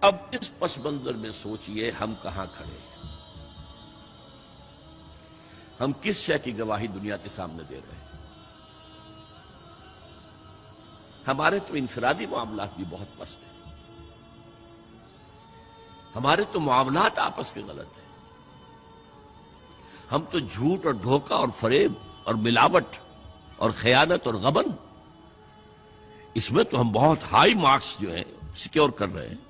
اب اس پس منظر میں سوچئے ہم کہاں کھڑے ہیں، ہم کس شے کی گواہی دنیا کے سامنے دے رہے ہیں؟ ہمارے تو انفرادی معاملات بھی بہت پست ہیں، ہمارے تو معاملات آپس کے غلط ہیں، ہم تو جھوٹ اور دھوکہ اور فریب اور ملاوٹ اور خیانت اور غبن، اس میں تو ہم بہت ہائی مارکس جو ہیں سیکیور کر رہے ہیں۔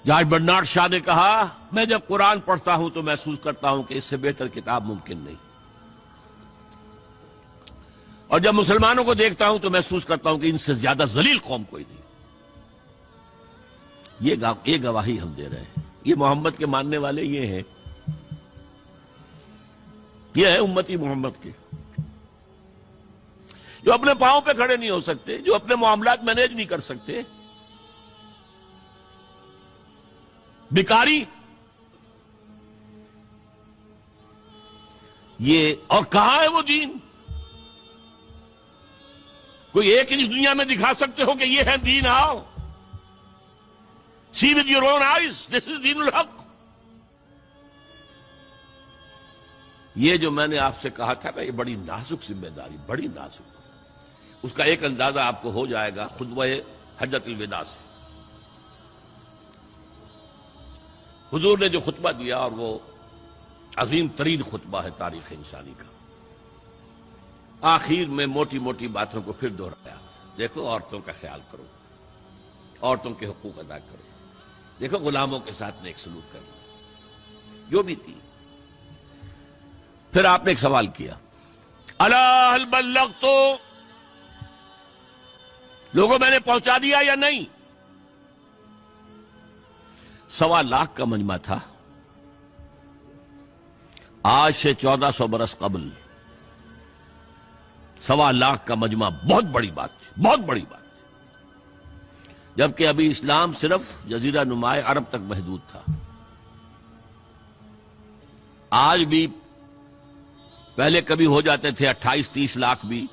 جارج برنارڈ شاہ نے کہا، میں جب قرآن پڑھتا ہوں تو محسوس کرتا ہوں کہ اس سے بہتر کتاب ممکن نہیں، اور جب مسلمانوں کو دیکھتا ہوں تو محسوس کرتا ہوں کہ ان سے زیادہ ذلیل قوم کوئی نہیں۔ یہ گواہی ہم دے رہے ہیں، یہ محمد کے ماننے والے یہ ہیں، یہ ہے امتی محمد کے، جو اپنے پاؤں پہ کھڑے نہیں ہو سکتے، جو اپنے معاملات مینیج نہیں کر سکتے، بیکاری، یہ اور کہاں ہے وہ دین؟ کوئی ایک ہی دنیا میں دکھا سکتے ہو کہ یہ ہے دین؟ آؤ see with your own eyes, this is دین الحق۔ یہ جو میں نے آپ سے کہا تھا نا، یہ بڑی نازک ذمہ داری، بڑی نازک، اس کا ایک اندازہ آپ کو ہو جائے گا خطبہ حجۃ الوداع سے۔ حضور نے جو خطبہ دیا، اور وہ عظیم ترین خطبہ ہے تاریخ انسانی کا، آخر میں موٹی موٹی باتوں کو پھر دہرایا۔ دیکھو عورتوں کا خیال کرو، عورتوں کے حقوق ادا کرو، دیکھو غلاموں کے ساتھ نیک سلوک کرنا، جو بھی تھی۔ پھر آپ نے ایک سوال کیا، الا هل بلغت، لوگوں میں نے پہنچا دیا یا نہیں؟ 1.25 لاکھ کا مجمع تھا، آج سے 1400 برس قبل 1.25 لاکھ کا مجمع بہت بڑی بات تھی، بہت بڑی بات، جبکہ ابھی اسلام صرف جزیرہ نمائے عرب تک محدود تھا۔ آج بھی پہلے کبھی ہو جاتے تھے 28-30 لاکھ بھی،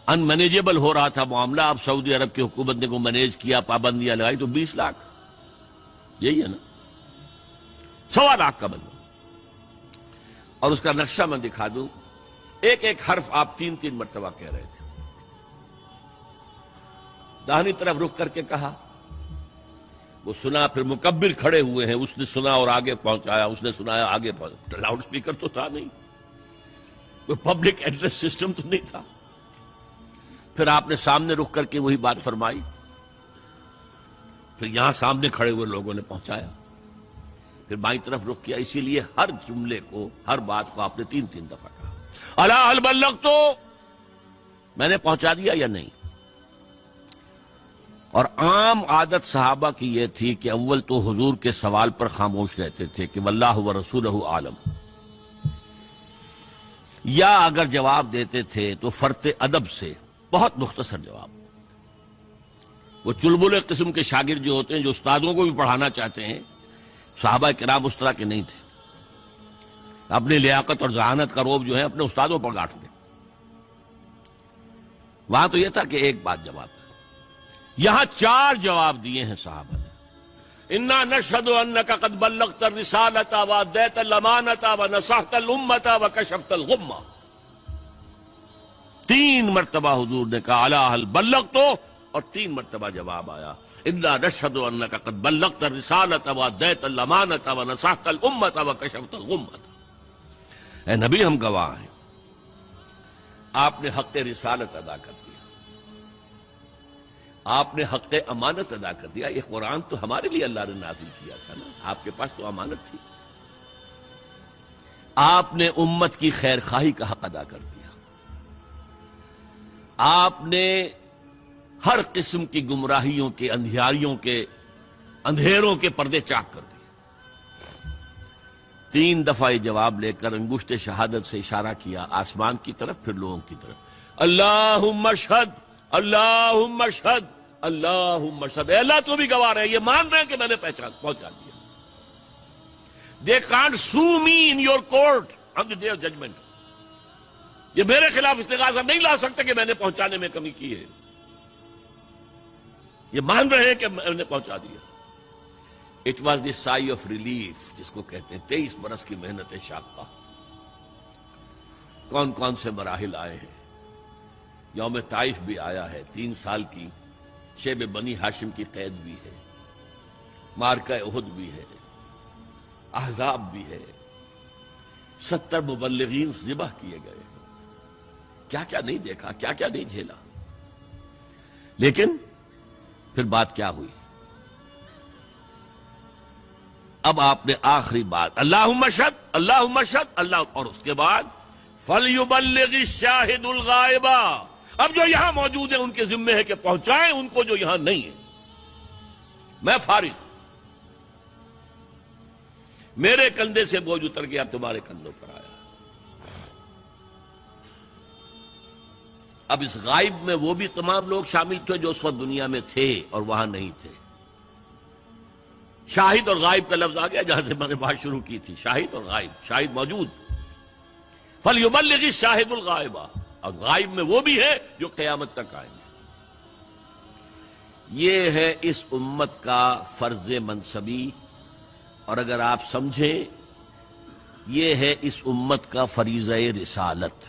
ان مینیجیبل ہو رہا تھا معاملہ۔ اب سعودی عرب کی حکومت نے کو مینیج کیا، پابندیاں لگائی تو 20 لاکھ، یہی ہے نا 1.25 لاکھ کا بننا۔ اور اس کا نقشہ میں دکھا دوں، ایک ایک حرف آپ 3 مرتبہ کہہ رہے تھے۔ داہنی طرف رخ کر کے کہا، وہ سنا، پھر مکبر کھڑے ہوئے ہیں، اس نے سنا اور آگے پہنچایا، اس نے سنایا آگے پہنچایا، لاؤڈ سپیکر تو تھا نہیں، کوئی پبلک ایڈریس سسٹم تو نہیں تھا۔ پھر آپ نے سامنے رخ کر کے وہی بات فرمائی، پھر یہاں سامنے کھڑے ہوئے لوگوں نے پہنچایا، پھر بائیں طرف رخ کیا۔ اسی لیے ہر جملے کو، ہر بات کو آپ نے 3 دفعہ کہا، الا هل بلغت، میں نے پہنچا دیا یا نہیں؟ اور عام عادت صحابہ کی یہ تھی کہ اول تو حضور کے سوال پر خاموش رہتے تھے کہ واللہ ورسولہ عالم، یا اگر جواب دیتے تھے تو فرط ادب سے بہت مختصر جواب۔ وہ چلبلے قسم کے شاگرد جو ہوتے ہیں، جو استادوں کو بھی پڑھانا چاہتے ہیں، صحابہ کرام اس طرح کے نہیں تھے، اپنی لیاقت اور ذہانت کا روب جو ہے اپنے استادوں پر گاٹ دیں۔ وہاں تو یہ تھا کہ ایک بات جواب، یہاں 4 جواب دیے ہیں صحابہ نے۔ انا نشهد انك قد بلغت الرسالة واديت الامانة ونصحت الامة وكشفت الغمة۔ 3 مرتبہ حضور نے کہا الا هل بلغت، اور 3 مرتبہ جواب آیا انا نشهد انك قد بلغت الرسالة واديت الامانة ونصحت الامة وكشفت الغمة۔ اے نبی، ہم گواہ ہیں، آپ نے حق رسالت ادا کر دیا، آپ نے حق امانت ادا کر دیا۔ یہ قرآن تو ہمارے لیے اللہ نے نازل کیا تھا نا، آپ کے پاس تو امانت تھی۔ آپ نے امت کی خیر خواہی کا حق ادا کر دیا، آپ نے ہر قسم کی گمراہیوں کے، اندھیاریوں کے، اندھیروں کے پردے چاک کر دیے۔ 3 دفعہ یہ جواب لے کر انگشت شہادت سے اشارہ کیا آسمان کی طرف، پھر لوگوں کی طرف، اللہم اشہد، اللہم اشہد، اللہم اشہد، اے اللہ تو بھی گواہ رہے، یہ مان رہے ہیں کہ میں نے پہنچا دیا۔ They can't sue me in your court on the day of judgment۔ یہ میرے خلاف استغاثہ نہیں لا سکتے کہ میں نے پہنچانے میں کمی کی ہے۔ یہ مان رہے ہیں کہ میں نے پہنچا دیا. It was the sigh of relief جس کو کہتے ہیں 23 برس کی محنت شاقہ. کون کون سے مراحل آئے ہیں. یوم طائف بھی آیا ہے، 3 سال کی شیب بنی ہاشم کی قید بھی ہے، معرکہ احد بھی ہے، احزاب بھی ہے، 70 مبلغین ذبح کیے گئے ہیں. کیا کیا نہیں دیکھا، کیا کیا نہیں جھیلا. لیکن پھر بات کیا ہوئی؟ اب آپ نے آخری بات اللہم اشہد اللہم اشہد اللہ، اور اس کے بعد فَلْيُبَلِّغِ الشَّاهِدُ الْغَائِبَ. اب جو یہاں موجود ہیں ان کے ذمے ہے کہ پہنچائیں ان کو جو یہاں نہیں ہے. میں فارغ، میرے کندھے سے بوجھ اتر گیا، تمہارے کندھوں پر آیا. اب اس غائب میں وہ بھی تمام لوگ شامل تھے جو اس وقت دنیا میں تھے اور وہاں نہیں تھے. شاہد اور غائب کا لفظ آ گیا جہاں سے میں نے بات شروع کی تھی. شاہد اور غائب، شاہد موجود. فَلْيُبَلِّغِ الشَّاهِدُ الْغَائِبَ. اور غائب میں وہ بھی ہے جو قیامت تک آئیں گے. یہ ہے اس امت کا فرض منصبی، اور اگر آپ سمجھیں یہ ہے اس امت کا فریضہ رسالت.